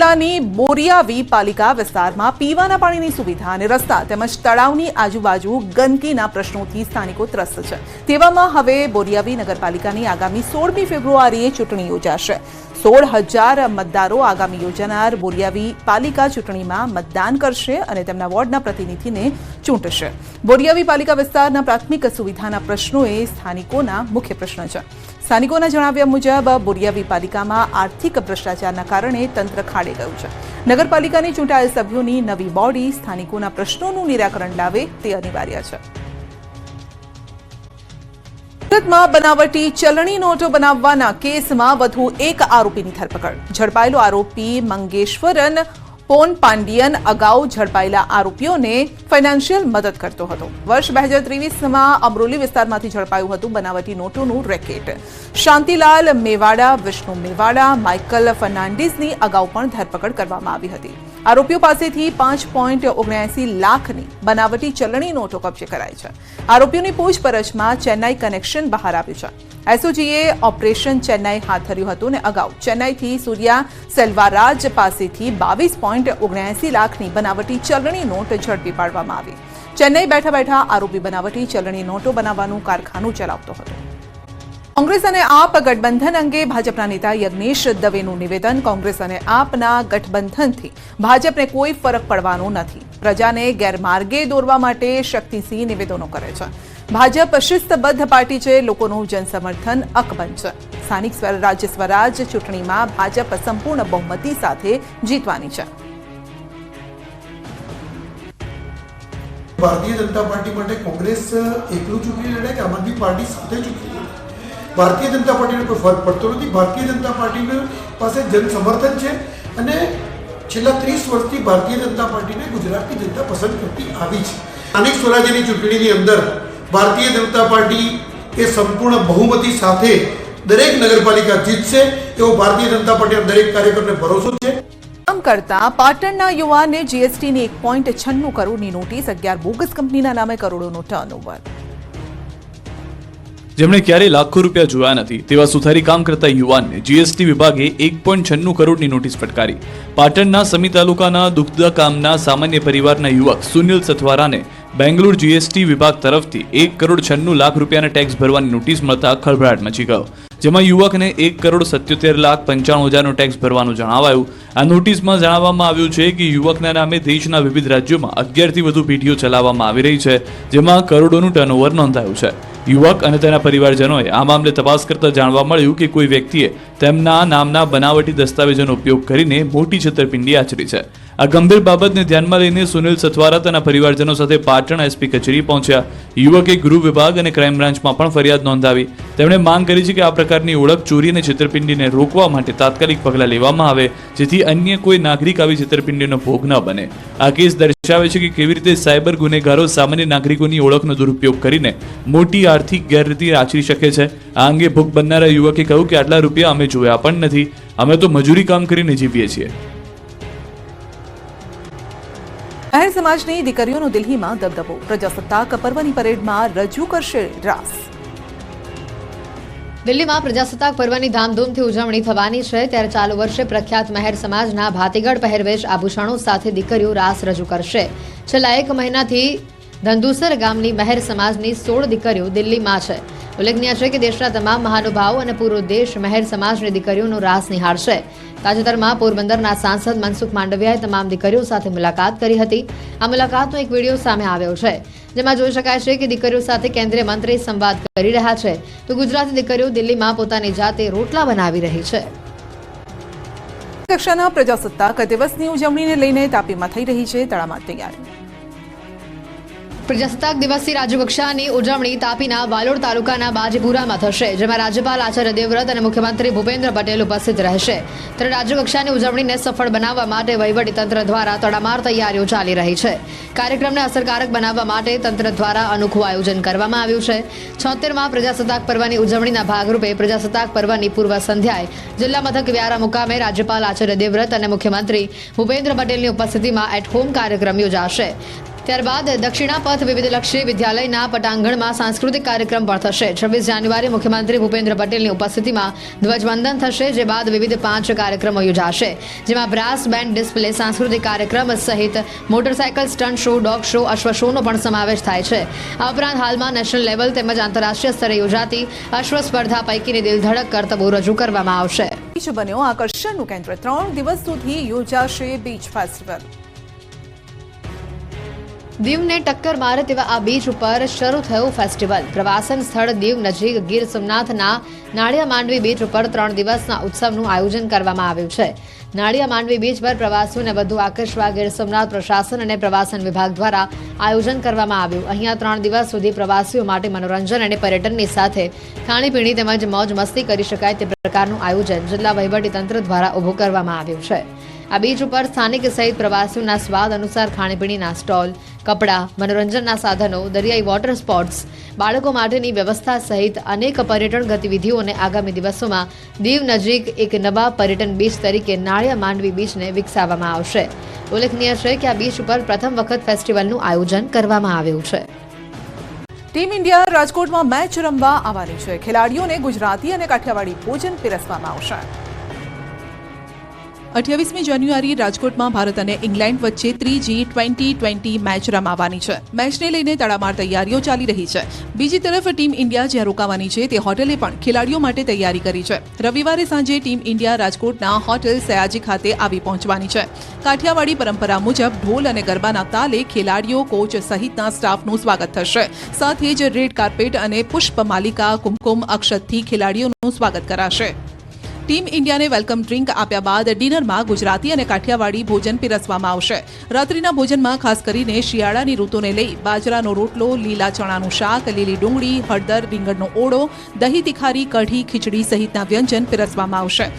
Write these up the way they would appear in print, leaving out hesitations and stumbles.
જિલ્લાની બોરિયાવી પાલિકા વિસ્તારમાં પીવાના પાણીની સુવિધા અને રસ્તા તેમજ તળાવની આજુબાજુ ગંદકીના પ્રશ્નોથી સ્થાનિકો ત્રસ્ત છે। તેવામાં હવે બોરિયાવી નગરપાલિકાની આગામી 16મી ફેબ્રુઆરીએ ચૂંટણી યોજાશે। 16,000 મતદારો આગામી યોજાનાર બોરિયાવી પાલિકા ચૂંટણીમાં મતદાન કરશે અને તેમના વોર્ડના પ્રતિનિધિને ચૂંટશે। બોરિયાવી પાલિકા વિસ્તારના પ્રાથમિક સુવિધાના પ્રશ્નો એ સ્થાનિકોના મુખ્ય પ્રશ્ન છે। સ્થાનિકોના જણાવ્યા મુજબ બોરિયાવી પાલિકામાં આર્થિક ભ્રષ્ટાચારના કારણે તંત્ર ખાડે ગયું છે। નગરપાલિકાની ચૂંટાયેલ સભ્યોની નવી બોડી સ્થાનિકોના પ્રશ્નોનું નિરાકરણ લાવે તે અનિવાર્ય છે। સુરતમાં બનાવટી ચલણી નોટો બનાવવાના કેસમાં વધુ એક આરોપીની ધરપકડ। ઝડપાયેલો આરોપી મંગેશ્વરન પોન પાંડિયન અગાઉ ઝડપાયેલા આરોપીઓને ફાઇનાન્શિયલ મદદ કરતો હતો। વર્ષ 2023માં અમરોલી વિસ્તારમાંથી ઝડપાયું હતું બનાવટી નોટોનું રેકેટ। શાંતિલાલ મેવાડા, વિષ્ણુ મેવાડા, માઇકલ ફર્નાન્ડિસની અગાઉ પણ ધરપકડ કરવામાં આવી હતી। આરોપીઓ પાસેથી 5.79 લાખની બનાવટી ચલણી નોટો કબજે કરાઈ છે। આરોપીઓની પૂછપરછમાં ચેન્નાઈ કનેક્શન બહાર આવ્યું છે। એસઓજીએ ઓપરેશન ચેન્નાઈ હાથ ધર્યું હતું અને અગાઉ ચેન્નાઈથી સૂર્યા સેલ્વારાજ પાસેથી 22.79 લાખની બનાવટી ચલણી નોટ ઝડપી પાડવામાં આવી। ચેન્નાઈ બેઠા બેઠા આરોપી બનાવટી ચલણી નોટો બનાવવાનું કારખાનું ચલાવતો હતો। કોંગ્રેસ અને આપ ગઠબંધન અંગે ભાજપના નેતા યજ્ઞેશ દવેનું નિવેદન। કોંગ્રેસ અને આપના ગઠબંધનથી ભાજપને કોઈ ફરક પડવાનો નથી। પ્રજાને ગેરમાર્ગે દોરવા માટે શક્તિસિંહ નિવેદનો કરે છે। ભાજપ શિસ્તબદ્ધ પાર્ટી છે, લોકોનું જનસમર્થન અકબંધ છે। સ્થાનિક રાજ્ય સ્વરાજ ચૂંટણીમાં ભાજપ સંપૂર્ણ બહુમતી સાથે જીતવાની છે। ભારતીય જનતા પાર્ટી માટે કોંગ્રેસ એકલું ચૂંટણી લડે કે આમ આદમી પાર્ટી સાથે ચૂંટણી લડે, ભારતીય જનતા પાર્ટીને કોઈ ફરક પડતો નથી। ભારતીય જનતા પાર્ટીને પાસે જનસમર્થન છે અને છેલ્લા 30 વર્ષથી ભારતીય જનતા પાર્ટીને ગુજરાતની જનતા પસંદ કરતી આવી છે। સ્થાનિક સ્વરાજ્યની ચૂંટણીની અંદર ભારતીય જનતા પાર્ટી એ સંપૂર્ણ બહુમતી સાથે દરેક નગરપાલિકા જીતશે એવો ભારતીય જનતા પાર્ટીના દરેક કાર્યકરને ભરોસો છે। કામ કરતા પાટણના યુવાનને જીએસટીની 1.96 કરોડની નોટિસ, 11 બોગસ કંપનીના નામે કરોડોનો ટર્નઓવર। જેમણે ક્યારેય લાખો રૂપિયા જોયા નથી તેવા સુથારી કામ કરતા યુવાનને જીએસટી વિભાગે 1.96 કરોડની નોટિસ ફટકારી। પાટણના સમી તાલુકાના દુગ્ધા ગામના સામાન્ય પરિવારના યુવક સુનિલ સથવારાને બેંગ્લોર જીએસટી વિભાગ તરફથી 1.96 લાખ રૂપિયાના ટેક્સ ભરવાની નોટિસ મળતા ખળભળાટ મચી ગયો, જેમાં યુવકને 1,77,95,000નો ટેક્સ ભરવાનું જણાવાયું। આ નોટિસમાં જણાવવામાં આવ્યું છે કે યુવકના નામે દેશના વિવિધ રાજ્યોમાં 11થી વધુ પેઢીઓ ચલાવવામાં આવી રહી છે, જેમાં કરોડોનું ટર્નઓવર નોંધાયું છે। યુવક અને તેના પરિવારજનોએ આ મામલે તપાસ કરતા જાણવા મળ્યું કે કોઈ વ્યક્તિએ તેમના નામના બનાવટી દસ્તાવેજોનો ઉપયોગ કરીને મોટી છેતરપિંડી આચરી છે। આ ગંભીર બાબતને ધ્યાનમાં લઈને સુનિલ સથવારા તેના પરિવારજનો સાથે પાટણ એસપી કચેરી પહોંચ્યા। યુવકે ગૃહ વિભાગ અને ક્રાઇમ બ્રાન્ચમાં પણ ફરિયાદ નોંધાવી। તેમણે માંગ કરી છે કે આ પ્રકારની ઓળખ ચોરી અને છેતરપિંડીને રોકવા માટે તાત્કાલિક પગલાં લેવામાં આવે, જેથી અન્ય કોઈ નાગરિક આવી છેતરપિંડીનો ભોગ ન બને। આ કેસ દર્શાવે છે કે કેવી રીતે સાયબર ગુનેગારો સામાન્ય નાગરિકોની ઓળખનો દુરુપયોગ કરીને મોટી આર્થિક ગેરરીતિ આચરી શકે છે। આ અંગે ભોગ બનનારા યુવકે કહ્યું કે આટલા રૂપિયા અમે જોયા પણ નથી, અમે તો મજૂરી કામ કરીને જીવીએ છીએ। મહેર સમાજની દીકરીઓનો દિલ્હીમાં દબદબો। પ્રજાસત્તાક પર્વની પરેડમાં રજૂ કરશે રાસ। દિલ્હીમાં પ્રજાસત્તાક પર્વની ધામધૂમથી ઉજવણી થવાની છે, ત્યારે ચાલુ વર્ષે પ્રખ્યાત મહેર સમાજના ભાતીગળ પહેરવેશ આભૂષણો સાથે દીકરીઓ રાસ રજૂ કરશે। છેલ્લા 1 મહિનાથી ધંધુસર ગામની મહેર સમાજની 16 દીકરીઓ દિલ્હીમાં છે। ઉલ્લેખનીય છે કે દેશના તમામ મહાનુભાવો અને પૂરો દેશ મહેર સમાજની દીકરીઓનો રાસ નિહાળશે। તાજેતરમાં પોરબંદરના સાંસદ મનસુખ માંડવિયાએ તમામ દીકરીઓ સાથે મુલાકાત કરી હતી। આ મુલાકાતનો એક વિડીયો સામે આવ્યો છે, જેમાં જોઈ શકાય છે કે દીકરીઓ સાથે કેન્દ્રીય મંત્રી સંવાદ કરી રહ્યા છે, તો ગુજરાતી દીકરીઓ દિલ્હીમાં પોતાની જાતે રોટલા બનાવી રહી છે। કક્ષાના પ્રજાસત્તાક દિવસની ઉજવણીને લઈને તાપીમાં થઈ રહી છે તડામાર તૈયારી। પ્રજાસત્તાક દિવસની રાજ્યકક્ષાની ઉજવણી તાપીના વાલોડ તાલુકાના બાજીપુરામાં થશે, જેમાં રાજ્યપાલ આચાર્ય દેવવ્રત અને મુખ્યમંત્રી ભૂપેન્દ્ર પટેલ ઉપસ્થિત રહેશે। ત્યારે રાજ્યકક્ષાની ઉજવણીને સફળ બનાવવા માટે વહીવટીતંત્ર દ્વારા તડામાર તૈયારીઓ ચાલી રહી છે। કાર્યક્રમને અસરકારક બનાવવા માટે તંત્ર દ્વારા અનોખું આયોજન કરવામાં આવ્યું છે। 76માં પ્રજાસત્તાક પર્વની ઉજવણીના ભાગરૂપે પ્રજાસત્તાક પર્વની પૂર્વ સંધ્યાએ જિલ્લા મથક વ્યારા મુકામે રાજ્યપાલ આચાર્ય દેવવ્રત અને મુખ્યમંત્રી ભૂપેન્દ્ર પટેલની ઉપસ્થિતિમાં એટ હોમ કાર્યક્રમ યોજાશે। ત્યારબાદ દક્ષિણાપથ વિવિધલક્ષી વિદ્યાલયના પટાંગણમાં સાંસ્કૃતિક કાર્યક્રમ પણ થશે. 26 જાન્યુઆરી મુખ્યમંત્રી ભૂપેન્દ્ર પટેલની ઉપસ્થિતિમાં ધ્વજવંદન થશે, જે બાદ વિવિધ 5 કાર્યક્રમો યોજાશે, જેમાં બ્રાસ બેન્ડ ડિસ્પ્લે, સાંસ્કૃતિક કાર્યક્રમ સહિત motorcycle stunt show, dog show, અશ્વ શોનો પણ સમાવેશ થાય છે. આ ઉપરાંત હાલમાં નેશનલ લેવલ તેમજ આંતરરાષ્ટ્રીય સ્તરે યોજાતી અશ્વ સ્પર્ધા પૈકીની દિલધડક કરતબો રજૂ કરવામાં આવશે. બીચ બન્યો આકર્ષણનું કેન્દ્ર. 3 દિવસ સુધી યોજાશે બીચ ફેસ્ટિવલ. દીવને ટક્કર મારે તેવા આ બીચ ઉપર શરૂ થયું ફેસ્ટિવલ. પ્રવાસન સ્થળ દીવ નજીક ગીર સોમનાથના નાળિયા માંડવી બીચ ઉપર 3 દિવસના ઉત્સવનું આયોજન કરવામાં આવ્યું છે. નાળિયા માંડવી બીચ પર પ્રવાસીઓને વધુ આકર્ષવા ગીર સોમનાથ પ્રશાસન અને પ્રવાસન વિભાગ દ્વારા આયોજન કરવામાં આવ્યું. અહીંયા 3 દિવસ સુધી પ્રવાસીઓ માટે મનોરંજન અને પર્યટનની સાથે ખાણીપીણી તેમજ મોજ મસ્તી કરી શકાય તે પ્રકારનું આયોજન જિલ્લા વહીવટીતંત્ર દ્વારા ઊભું કરવામાં આવ્યું છે. આ બીચ ઉપર સ્થાનિક સહિત પ્રવાસીઓના સ્વાદ અનુસાર ખાણીપીણીના સ્ટોલ, કપડાં, મનોરંજનના સાધનો, દરિયાઈ વોટર સ્પોર્ટ્સ, બાળકો માટેની વ્યવસ્થા સહિત અનેક પર્યટન ગતિવિધિઓને આગામી દિવસોમાં દીવ નજીક એક નવા પર્યટન બીચ તરીકે નાળિયા માંડવી બીચને વિકસાવવામાં આવશે. ઉલ્લેખનીય છે કે આ બીચ ઉપર પ્રથમ વખત ફેસ્ટિવલનું આયોજન કરવામાં આવ્યું છે. ટીમ ઇન્ડિયા રાજકોટમાં મેચ રમવા આવવાની છે. ખેલાડીઓને ગુજરાતી અને કાઠિયાવાડી ભોજન પીરસવામાં આવશે. 28મી જાન્યુઆરી રાજકોટમાં ભારત અને ઇંગ્લેન્ડ વચ્ચે ત્રીજી T20 મેચ રમાવાની છે. મેચને લઈને તડામાર તૈયારીઓ ચાલી રહી છે. બીજી તરફ ટીમ ઇન્ડિયા જ્યાં રોકાવાની છે તે હોટેલે પણ ખેલાડીઓ માટે તૈયારી કરી છે. રવિવારે સાંજે ટીમ ઇન્ડિયા રાજકોટના હોટેલ સયાજી ખાતે આવી પહોંચવાની છે. કાઠિયાવાડી પરંપરા મુજબ ઢોલ અને ગરબાના તાલે ખેલાડીઓ, કોચ સહિતના સ્ટાફનું સ્વાગત થશે. સાથે જ રેડ કાર્પેટ અને પુષ્પમાલિકા, કુમકુમ અક્ષતથી ખેલાડીઓનું સ્વાગત કરાશે. ટીમ ઇન્ડિયાને વેલકમ ડ્રિંક આપ્યા બાદ ડિનરમાં ગુજરાતી અને કાઠિયાવાડી ભોજન પીરસવામાં આવશે. રાત્રિના ભોજનમાં ખાસ કરીને શિયાળાની ઋતુને લઈ બાજરાનો રોટલો, લીલા ચણાનું શાક, લીલી ડુંગળી, હળદર, રીંગણનો ઓળો, દહીં તિખારી, કઢી, ખીચડી સહિતના વ્યંજન પીરસવામાં આવશે.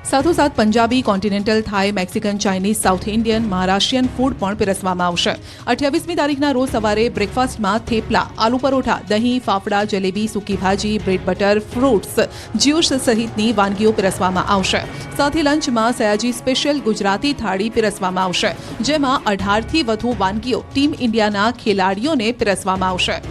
સાથોસાથ પંજાબી, કોન્ટિનેન્ટલ, થાઈ, Mexican, Chinese, south Indian, Maharashtrian food પણ પીરસવામાં આવશે. 28મી તારીખના રોજ સવારે બ્રેકફાસ્ટમાં થેપલા, આલુ પરોઠા, દહીં, ફાફડા, જલેબી, સૂકી ભાજી, બ્રેડ બટર, ફ્રૂટ્સ, જ્યુસ સહિતની વાનગીઓ પીરસવામાં આવશે. સાથે લંચમાં સયાજી સ્પેશિયલ ગુજરાતી થાળી પીરસવામાં આવશે, જેમાં 18થી વધુ વાનગીઓ ટીમ ઇન્ડિયાના ખેલાડીઓને પીરસવામાં આવશે.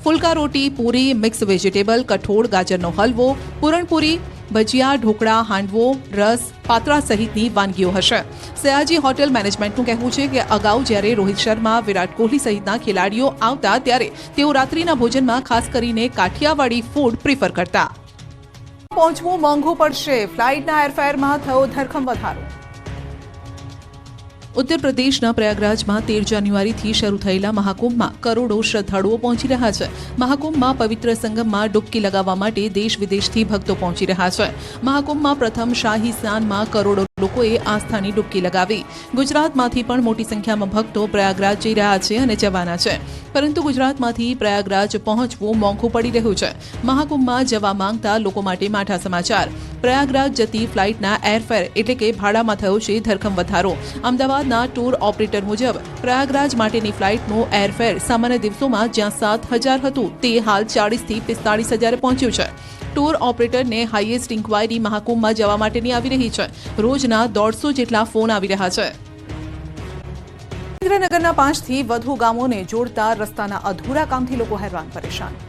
ફુલકા રોટી, પૂરી, મિક્સ વેજીટેબલ, કઠોળ, ગાજરનો હલવો, પૂરણપૂરી, ભજીયા, ઢોકળા, હાંડવો, રસ, પાત્રા સહિતની વાનગીઓ હશે. સયાજી હોટેલ મેનેજમેન્ટનું કહેવું છે કે અગાઉ જ્યારે રોહિત શર્મા, વિરાટ કોહલી સહિતના ખેલાડીઓ આવતા ત્યારે તેઓ રાત્રિના ભોજનમાં ખાસ કરીને કાઠિયાવાડી ફૂડ પ્રિફર કરતા. પહોંચવું મોંઘું પડશે. ફ્લાઇટના એરફેરમાં થયો ધરખમ વધારો. ઉત્તર પ્રદેશના પ્રયાગરાજમાં 13 જાન્યુઆરીથી શરૂ થયેલા મહાકુંભમાં કરોડો શ્રદ્ધાળુઓ પહોંચી રહ્યા છે. મહાકુંભમાં પવિત્ર સંગમમાં ડૂબકી લગાવવા માટે દેશ વિદેશથી ભક્તો પહોંચી રહ્યા છે. મહાકુંભમાં પ્રથમ શાહી સ્નાનમાં કરોડો લોકોએ આસ્થાની ડૂબકી લગાવી. ગુજરાતમાંથી પણ મોટી સંખ્યામાં ભક્તો પ્રયાગરાજ જઈ રહ્યા છે અને જવાના છે. પરંતુ ગુજરાતમાંથી પ્રયાગરાજ પહોંચવું મોંઘું પડી રહ્યું છે. મહાકુંભમાં જવા માંગતા લોકો માટે માઠા સમાચાર. પ્રયાગરાજ જતી ફ્લાઇટના એરફેર એટલે કે ભાડામાં થયો છે ધરખમ વધારો. અમદાવાદના ટૂર ઓપરેટર મુજબ પ્રયાગરાજ માટેની ફ્લાઇટનું એરફેર સામાન્ય દિવસોમાં જ્યાં 7,000 હતું તે હાલ 40થી 45,000 પહોંચ્યું છે. ટૂર ઓપરેટરને હાઈએસ્ટ ઇન્ક્વાયરી મહાકુંભમાં જવા માટેની આવી રહી છે. રોજના 150 જેટલા ફોન આવી રહ્યા છે. સુરેન્દ્રનગરના 5થી વધુ ગામોને જોડતા રસ્તાના અધૂરા કામથી લોકો હેરાન પરેશાન.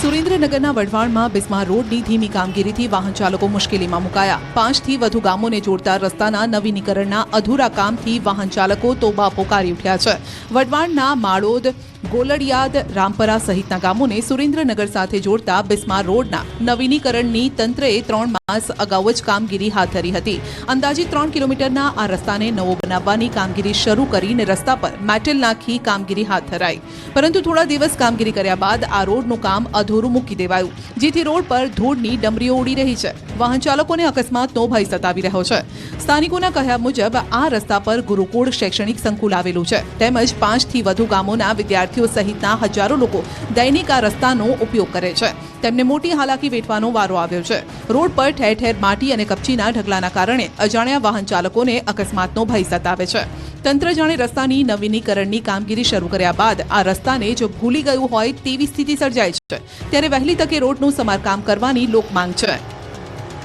સુરેન્દ્રનગરના વઢવાણમાં બિસ્માર રોડની ધીમી કામગીરીથી વાહન ચાલકો મુશ્કેલીમાં મુકાયા. 5થી વધુ ગામોને જોડતા રસ્તાના નવીનીકરણના અધૂરા કામથી વાહન ચાલકો તોબા પોકારી ઉઠ્યા છે. વઢવાણના માળોદ, ગોલડિયાદ, રામપરા સહિતના ગામોને સુરેન્દ્રનગર સાથે જોડતા બિસ્માર રોડના નવીનીકરણની તંત્રએ 3 માસ અગાઉ જ કામગીરી હાથ ધરી હતી. અંદાજિત 3 કિલોમીટરના આ રસ્તાને નવો બનાવવાની કામગીરી શરૂ કરીને રસ્તા પર મેટલ નાખી કામગીરી હાથ ધરાઈ. પરંતુ થોડા દિવસ કામગીરી કર્યા બાદ આ રોડનું કામ અધૂરું મૂકી દેવાયું, જેથી રોડ પર ધૂળની ડમરીઓ ઉડી રહી છે. વાહન ચાલકોને અકસ્માતનો ભય સતાવી રહ્યો છે. સ્થાનિકોના કહ્યા મુજબ આ રસ્તા પર ગુરુકુળ શૈક્ષણિક સંકુલ આવેલું છે, તેમજ 5થી વધુ ગામોના વિદ્યાર્થીઓ સહિતના હજારો લોકો દૈનિક આ રસ્તાનો ઉપયોગ કરે છે. તેમને મોટી હાલાકી વેઠવાનો વારો આવ્યો છે. રોડ પર ઠેર ઠેર માટી અને કપચીના ઢગલાના કારણે અજાણ્યા વાહન ચાલકોને અકસ્માતનો ભય સતાવે છે. તંત્ર જાણે રસ્તાની નવીનીકરણની કામગીરી શરૂ કર્યા બાદ આ રસ્તાને જો ભૂલી ગયું હોય તેવી સ્થિતિ સર્જાય છે. ત્યારે વહેલી તકે રોડનું સમારકામ કરવાની લોકમાંગ છે.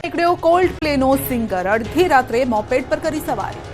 નીકળ્યો કોલ્ડ પ્લેનો સિંગર, અડધી રાત્રે મોપેડ પર કરી સવારી.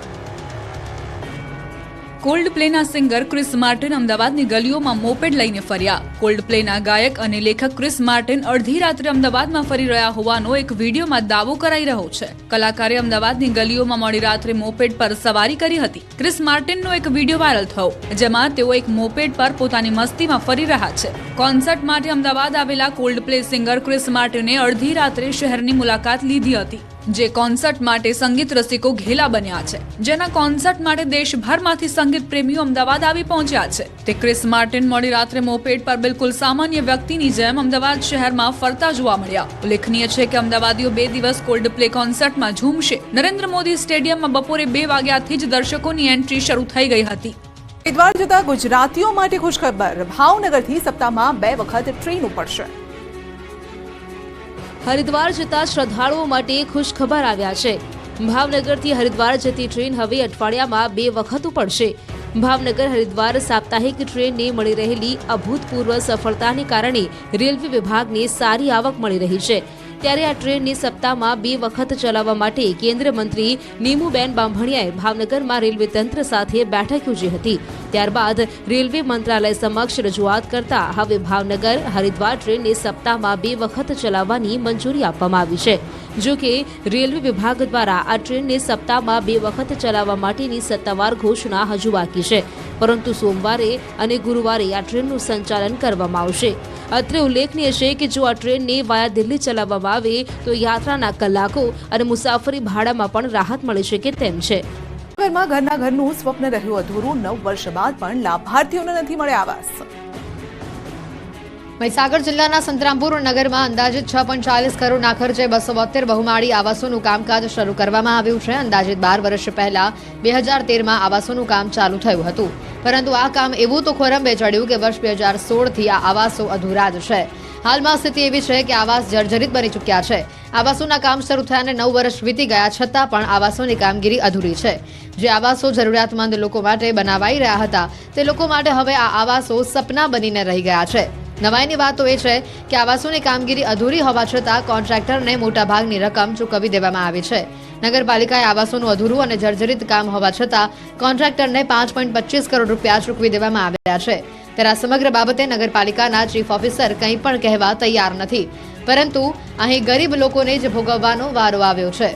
કોલ્ડ પ્લેના સિંગર ક્રિસ માર્ટિન અમદાવાદની ગલીઓમાં મોપેડ લઈને ફર્યા. કોલ્ડ પ્લેના ગાયક અને લેખક ક્રિસ માર્ટિન અડધી રાત્રે અમદાવાદમાં ફરી રહ્યા હોવાનો એક વિડીયોમાં દાવો કરાઈ રહ્યો છે. કલાકારે અમદાવાદની ગલીઓમાં મોડી રાત્રે મોપેડ પર સવારી કરી હતી. ક્રિસ માર્ટિનનો એક વિડીયો વાયરલ થયો, જેમાં તેઓ એક મોપેડ પર પોતાની મસ્તીમાં ફરી રહ્યા છે. કોન્સર્ટ માટે અમદાવાદ આવેલા કોલ્ડ પ્લે સિંગર ક્રિસ માર્ટિને અડધી રાત્રે શહેરની મુલાકાત લીધી હતી, જે કોન્સર્ટ માટે સંગીત રસિકો ઘેલા બન્યા છે. જેના કોન્સર્ટ માટે દેશભરમાંથી સંગીત પ્રેમીઓ અમદાવાદ આવી પહોંચ્યા છે. તે ક્રિસ માર્ટિન મોડી રાત્રે મોપેડ પર બિલકુલ સામાન્ય વ્યક્તિની જેમ અમદાવાદ શહેરમાં ફરતા જોવા મળ્યા. ઉલ્લેખનીય છે કે અમદાવાદીઓ 2 દિવસ કોલ્ડ પ્લે કોન્સર્ટમાં ઝૂમશે. નરેન્દ્ર મોદી સ્ટેડિયમમાં બપોરે 2 વાગ્યાથી જ દર્શકોની એન્ટ્રી શરૂ થઈ ગઈ હતી. હરિદ્વાર જતા ગુજરાતીઓ માટે ખુશખબર, ભાવનગરથી સપ્તાહમાં 2 વખત ટ્રેન ઉપડશે. હરિદ્વાર જતા શ્રદ્ધાળુઓ માટે ખુશખબર આવ્યા છે. ભાવનગરથી હરિદ્વાર જતી ટ્રેન હવે અઠવાડિયામાં 2 વખત ઉપડશે. ભાવનગર હરિદ્વાર સાપ્તાહિક ટ્રેનને મળી રહેલી અભૂતપૂર્વ સફળતાને કારણે રેલવે વિભાગને સારી આવક મળી રહી છે. ત્યારે આ ટ્રેનને સપ્તાહમાં 2 વખત ચલાવવા માટે કેન્દ્રીય મંત્રી નીમુબેન બાંભણિયાએ ભાવનગરમાં રેલવે તંત્ર સાથે બેઠક યોજી હતી. ત્યારબાદ રેલવે મંત્રાલય સમક્ષ રજૂઆત કરતા હવે ભાવનગર હરિદ્વાર ટ્રેનને સપ્તાહમાં 2 વખત ચલાવવાની મંજૂરી આપવામાં આવી છે. જો કે રેલવે વિભાગ દ્વારા આ ટ્રેનને સપ્તાહમાં 2 વખત ચલાવવા માટેની સત્તાવાર ઘોષણા હજુ બાકી છે, પરંતુ સોમવારે અને ગુરુવારે આ ટ્રેનનું સંચાલન કરવામાં આવશે. અત્રે ઉલ્લેખનીય છે કે જો આ ટ્રેનને વાયા દિલ્હી ચલાવવામાં આવે તો યાત્રાના કલાકો અને મુસાફરી ભાડામાં પણ રાહત મળી શકે તેમ છે. ઘરમાં ઘરના ઘરનું સ્વપ્ન રહ્યું અધૂરું, 9 વર્ષ બાદ પણ લાભાર્થીઓને નથી મળ્યા આવાસ. મહીસાગર જિલ્લાના સંતરામપુર નગરમાં અંદાજિત 6.40 કરોડના ખર્ચે 272 બહુમાળી આવાસોનું કામકાજ શરૂ કરવામાં આવ્યું છે. અંદાજિત 12 વર્ષ પહેલા 2013માં આવાસોનું કામ ચાલુ થયું હતું, પરંતુ આ કામ એવું તો ખોરંભે ચડ્યું કે વર્ષ 2016થી આ આવાસો અધૂરા જ છે. હાલમાં સ્થિતિ એવી છે કે આવાસ જર્જરિત બની ચૂક્યા છે. આવાસોના કામ શરૂ થયાને 9 વર્ષ વીતી ગયા છતાં પણ આવાસોની કામગીરી અધૂરી છે. જે આવાસો જરૂરિયાતમંદ લોકો માટે બનાવાઈ રહ્યા હતા, તે લોકો માટે હવે આ આવાસો સપના બનીને રહી ગયા છે. નવાઈની વાત તો એ છે કે આવાસોની કામગીરી અધૂરી હોવા છતાં કોન્ટ્રાક્ટરને મોટાભાગની રકમ ચૂકવી દેવામાં આવી છે. નગરપાલિકાએ આવાસોનું અધૂરું અને જર્જરિત કામ હોવા છતાં કોન્ટ્રાક્ટરને 5.25 કરોડ રૂપિયા ચૂકવી દેવામાં આવ્યા છે. ત્યારે આ સમગ્ર બાબતે નગરપાલિકાના ચીફ ઓફિસર કંઈ પણ કહેવા તૈયાર નથી, પરંતુ અહીં ગરીબ લોકોને જ ભોગવવાનો વારો આવ્યો છે.